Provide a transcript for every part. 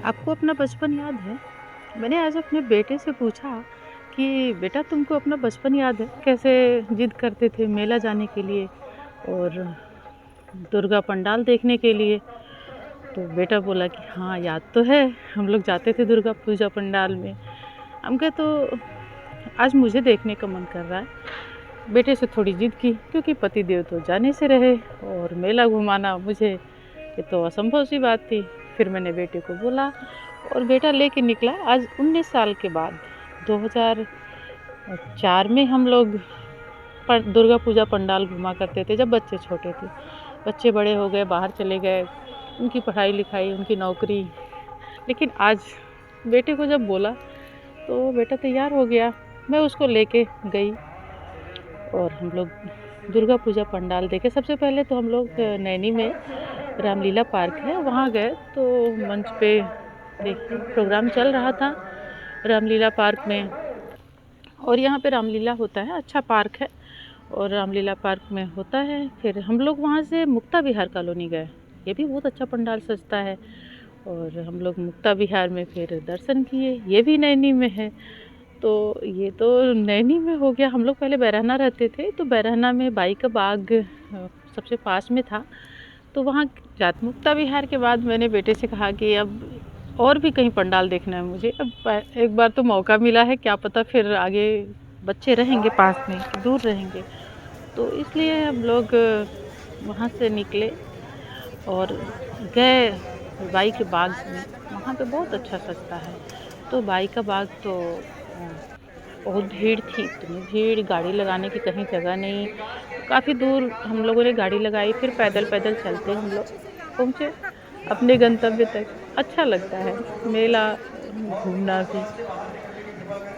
आपको अपना बचपन याद है? मैंने आज अपने बेटे से पूछा कि बेटा तुमको अपना बचपन याद है? कैसे जिद करते थे मेला जाने के लिए और दुर्गा पंडाल देखने के लिए। तो बेटा बोला कि हाँ, याद तो है, हम लोग जाते थे दुर्गा पूजा पंडाल में। हम कहे तो आज मुझे देखने का मन कर रहा है। बेटे से थोड़ी जिद की क्योंकि पतिदेव तो जाने से रहे और मेला घुमाना मुझे ये तो असंभव सी बात थी। फिर मैंने बेटे को बोला और बेटा लेके निकला। आज 19 साल के बाद 2004 में हम लोग दुर्गा पूजा पंडाल घुमा करते थे जब बच्चे छोटे थे। बच्चे बड़े हो गए, बाहर चले गए, उनकी पढ़ाई लिखाई, उनकी नौकरी। लेकिन आज बेटे को जब बोला तो बेटा तैयार हो गया। मैं उसको लेके गई और हम लोग दुर्गा पूजा पंडाल देखे। सबसे पहले तो हम लोग नैनी में रामलीला पार्क है वहाँ गए। तो मंच पे देखिए प्रोग्राम चल रहा था रामलीला पार्क में, और यहाँ पे रामलीला होता है, अच्छा पार्क है और रामलीला पार्क में होता है। फिर हम लोग वहाँ से मुक्ता विहार कॉलोनी गए, ये भी बहुत अच्छा पंडाल सजता है। और हम लोग मुक्ता विहार में फिर दर्शन किए, ये भी नैनी में है। तो ये तो नैनी में हो गया। हम लोग पहले बैरहना रहते थे तो बैरहना में बाई का बाग सबसे पास में था, तो वहाँ जात मुक्ता विहार के बाद मैंने बेटे से कहा कि अब और भी कहीं पंडाल देखना है मुझे। अब एक बार तो मौका मिला है, क्या पता फिर आगे बच्चे रहेंगे पास में कि दूर रहेंगे। तो इसलिए हम लोग वहाँ से निकले और गए बाई के बाग में। वहाँ पे बहुत अच्छा सजता है। तो बाई का बाग तो बहुत भीड़ थी, इतनी भीड़, गाड़ी लगाने की कहीं जगह नहीं। काफ़ी दूर हम लोगों ने गाड़ी लगाई, फिर पैदल पैदल चलते हम लोग पहुँचे अपने गंतव्य तक। अच्छा लगता है मेला घूमना भी।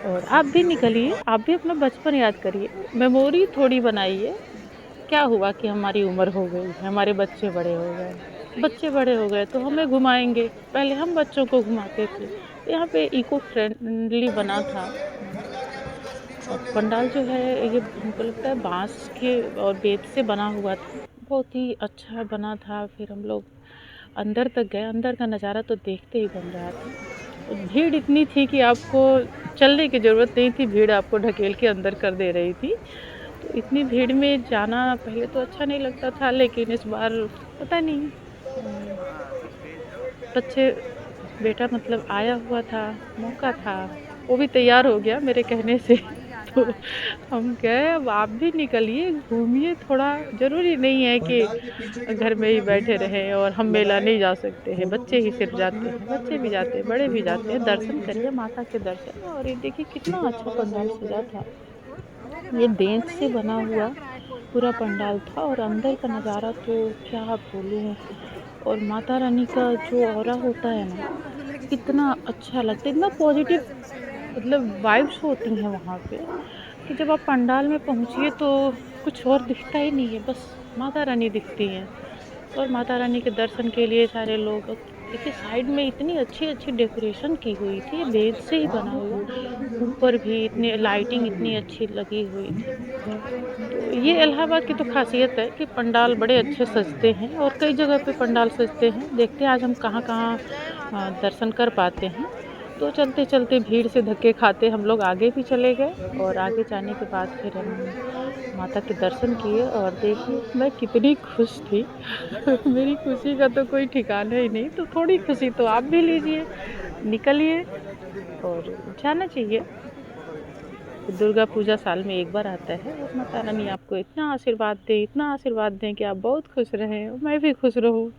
और आप भी निकलिए, आप भी अपना बचपन याद करिए, मेमोरी थोड़ी बनाइए। क्या हुआ कि हमारी उम्र हो गई, हमारे बच्चे बड़े हो गए। बच्चे बड़े हो गए तो हमें घुमाएँगे, पहले हम बच्चों को घुमाते थे। तो यहाँ पे इको फ्रेंडली बना था। और पंडाल जो है ये हमको लगता है बाँस के और बेंत से बना हुआ था, बहुत ही अच्छा बना था। फिर हम लोग अंदर तक गए, अंदर का नज़ारा तो देखते ही बन रहा था। भीड़ इतनी थी कि आपको चलने की ज़रूरत नहीं थी, भीड़ आपको ढकेल के अंदर कर दे रही थी। तो इतनी भीड़ में जाना पहले तो अच्छा नहीं लगता था, लेकिन इस बार पता नहीं बच्चे बेटा मतलब आया हुआ था, मौका था, वो भी तैयार हो गया मेरे कहने से। तो हम गए, अब आप भी निकलिए, घूमिए थोड़ा। ज़रूरी नहीं है कि घर में ही बैठे रहें और हम मेला नहीं जा सकते हैं, बच्चे ही सिर्फ जाते हैं। बच्चे भी जाते हैं, बड़े भी जाते हैं, दर्शन करिए माता के दर्शन। और ये देखिए कितना अच्छा पंडाल सजा था, ये बेंच से बना हुआ पूरा पंडाल था और अंदर का नज़ारा तो क्या बोलूँ। और माता रानी का जो ऑरा होता है ना, कितना अच्छा लगता है, इतना पॉजिटिव मतलब वाइब्स होती हैं वहाँ पे कि जब आप पंडाल में पहुँचिए तो कुछ और दिखता ही नहीं है, बस माता रानी दिखती हैं। और माता रानी के दर्शन के लिए सारे लोग, देखिए साइड में इतनी अच्छी-अच्छी डेकोरेशन की हुई थी, बेंच से ही बना हुआ, ऊपर भी इतनी लाइटिंग इतनी अच्छी लगी हुई थी। तो ये इलाहाबाद की तो ख़ासियत है कि पंडाल बड़े अच्छे सजते हैं और कई जगह पे पंडाल सजते हैं। देखते हैं आज हम कहाँ-कहाँ दर्शन कर पाते हैं। तो चलते-चलते भीड़ से धक्के खाते हम लोग आगे भी चले गए और आगे जाने के बाद फिर हम माता के दर्शन किए और देखिए मैं कितनी खुश थी। मेरी खुशी का तो कोई ठिकाना ही नहीं। तो थोड़ी खुशी तो आप भी लीजिए, निकलिए और जाना चाहिए। दुर्गा पूजा साल में एक बार आता है और माता रानी आपको इतना आशीर्वाद दें कि आप बहुत खुश रहें और मैं भी खुश रहूँ।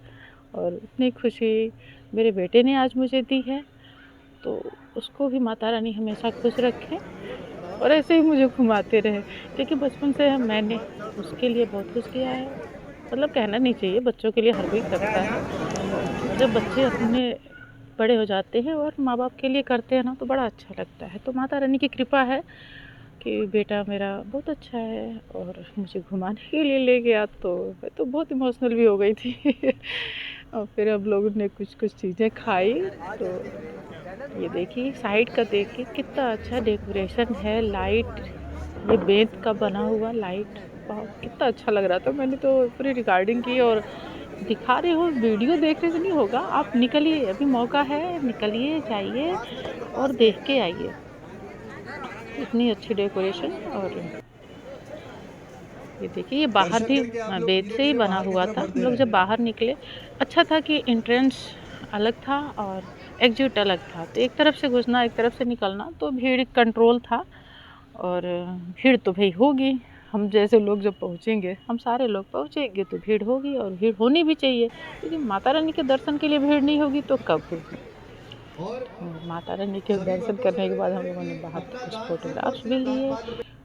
और इतनी खुशी मेरे बेटे ने आज मुझे दी है, तो उसको भी माता रानी हमेशा खुश रखें और ऐसे ही मुझे घुमाते रहें। क्योंकि बचपन से मैंने उसके लिए बहुत कुछ किया है। मतलब कहना नहीं चाहिए, बच्चों के लिए हर कोई करता है। और जब बच्चे अपने बड़े हो जाते हैं और माँ-बाप के लिए करते हैं ना, तो बड़ा अच्छा लगता है। तो माता रानी की कृपा है कि बेटा मेरा बहुत अच्छा है और मुझे घुमाने के लिए ले गया, तो मैं तो बहुत इमोशनल भी हो गई थी। और फिर हम लोगों ने कुछ-कुछ चीज़ें खाई। तो ये देखिए साइड का देखिए कितना अच्छा डेकोरेशन है, लाइट, ये बेंत का बना हुआ लाइट, वाह! कितना अच्छा लग रहा था। मैंने तो पूरी रिकॉर्डिंग की और दिखा रही हूँ, वीडियो देखने से नहीं होगा, आप निकलिए, अभी मौका है, निकलिए, जाइए और देख के आइए। इतनी अच्छी डेकोरेशन। और ये देखिए, ये बाहर भी बेत से ही बना हुआ था। हम लोग जब बाहर निकले, अच्छा था कि एंट्रेंस अलग था और एग्जिट अलग था, तो एक तरफ से घुसना, एक तरफ से निकलना, तो भीड़ कंट्रोल था। और भीड़ तो भाई होगी, हम जैसे लोग जब पहुँचेंगे, हम सारे लोग पहुँचेंगे तो भीड़ होगी, और भीड़ होनी भी चाहिए, क्योंकि माता रानी के दर्शन के लिए भीड़ नहीं होगी तो कब होगी। और माता रानी के दर्शन करने के बाद हम लोगों ने बाहर कुछ फ़ोटोग्राफ्स भी लिए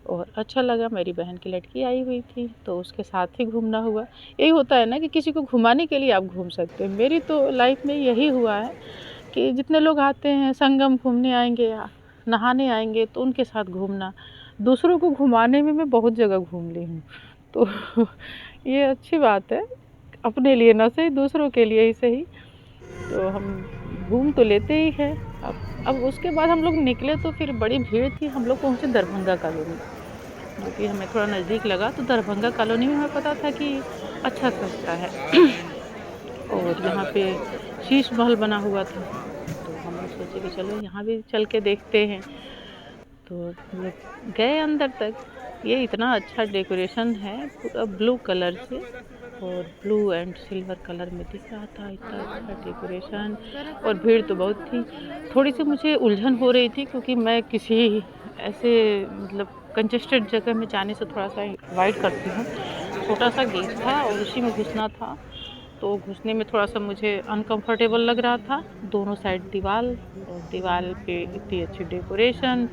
और अच्छा लगा। मेरी बहन की लड़की आई हुई थी तो उसके साथ ही घूमना हुआ। यही होता है ना कि किसी को घुमाने के लिए आप घूम सकते हो। मेरी तो लाइफ में यही हुआ है कि जितने लोग आते हैं, संगम घूमने आएंगे या नहाने आएंगे, तो उनके साथ घूमना। दूसरों को घुमाने में मैं बहुत जगह घूम ली हूँ, तो ये अच्छी बात है, अपने लिए ना सही, दूसरों के लिए ही सही। तो हम घूम तो लेते ही हैं। अब उसके बाद हम लोग निकले तो फिर बड़ी भीड़ थी। हम लोग पहुँचे दरभंगा कॉलोनी, जो कि हमें थोड़ा नज़दीक लगा। तो दरभंगा कॉलोनी में हमें पता था कि अच्छा सस्ता है और यहाँ पे शीश महल बना हुआ था, तो हम लोग सोचे कि चलो यहाँ भी चल के देखते हैं। तो हम लोग गए अंदर तक। ये इतना अच्छा डेकोरेशन है, पूरा ब्लू कलर से और ब्लू एंड सिल्वर कलर में दिख रहा था। इतना अच्छा डेकोरेशन, और भीड़ तो बहुत थी। थोड़ी सी मुझे उलझन हो रही थी, क्योंकि मैं किसी ऐसे मतलब कंजेस्टेड जगह में जाने से थोड़ा सा अवॉइड करती हूँ। छोटा सा गेट था और उसी में घुसना था, तो घुसने में थोड़ा सा मुझे अनकंफर्टेबल लग रहा था। दोनों साइड दीवार, और दीवार पे इतनी अच्छी डेकोरेशन,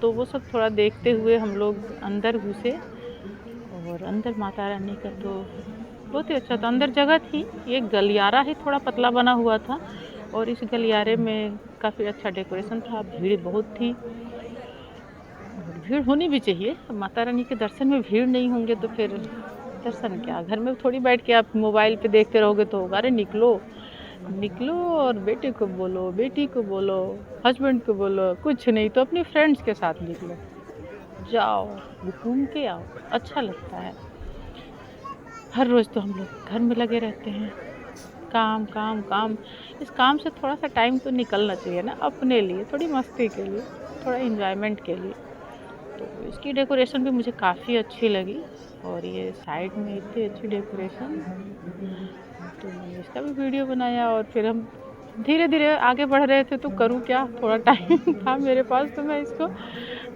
तो वो सब थोड़ा देखते हुए हम लोग अंदर घुसे। और अंदर माता रानी का तो बहुत ही अच्छा था। अंदर जगह थी, ये गलियारा ही थोड़ा पतला बना हुआ था, और इस गलियारे में काफ़ी अच्छा डेकोरेशन था। भीड़ बहुत थी, और भीड़ होनी भी चाहिए। माता रानी के दर्शन में भीड़ नहीं होंगे तो फिर दर्शन क्या। घर में थोड़ी बैठ के आप मोबाइल पे देखते रहोगे तो होगा। अरे निकलो, निकलो और बेटे को बोलो, बेटी को बोलो, हस्बैंड को बोलो, कुछ नहीं तो अपने फ्रेंड्स के साथ निकलो, जाओ, घूम के आओ, अच्छा लगता है। हर रोज़ तो हम लोग घर में लगे रहते हैं, काम काम काम। इस काम से थोड़ा सा टाइम तो निकलना चाहिए ना अपने लिए, थोड़ी मस्ती के लिए, थोड़ा एंजॉयमेंट के लिए। तो इसकी डेकोरेशन भी मुझे काफ़ी अच्छी लगी, और ये साइड में इतनी अच्छी डेकोरेशन, तो मैंने इसका भी वीडियो बनाया। और फिर हम धीरे धीरे आगे बढ़ रहे थे, तो करूँ क्या, थोड़ा टाइम था मेरे पास तो मैं इसको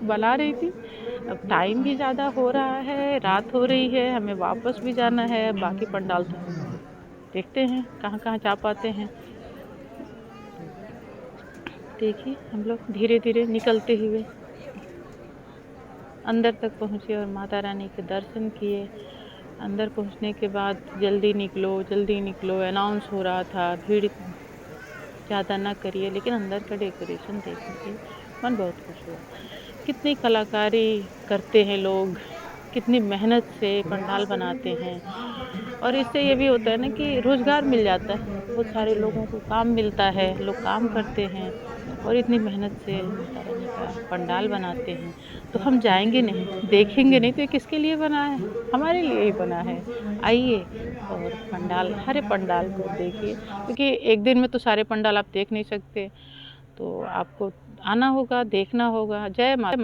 बना रही थी। अब टाइम भी ज़्यादा हो रहा है, रात हो रही है, हमें वापस भी जाना है। बाकी पंडाल तो हम देखते हैं कहाँ कहाँ जा पाते हैं। देखिए, हम लोग धीरे धीरे निकलते हुए अंदर तक पहुँचे और माता रानी के दर्शन किए। अंदर पहुँचने के बाद जल्दी निकलो अनाउंस हो रहा था, भीड़ ज़्यादा ना करिए। लेकिन अंदर का डेकोरेशन देखने के मन बहुत खुश हुआ। कितनी कलाकारी करते हैं लोग, कितनी मेहनत से पंडाल बनाते हैं, और इससे ये भी होता है ना कि रोज़गार मिल जाता है, बहुत सारे लोगों को काम मिलता है, लोग काम करते हैं और इतनी मेहनत से माता रानी का पंडाल बनाते हैं। तो हम जाएँगे नहीं, देखेंगे नहीं तो ये किसके लिए बना है? हमारे लिए ही बना है। आइए और पंडाल, हर पंडाल को देखिए, क्योंकि एक दिन में तो सारे पंडाल आप देख नहीं सकते, तो आपको आना होगा, देखना होगा। जय माता।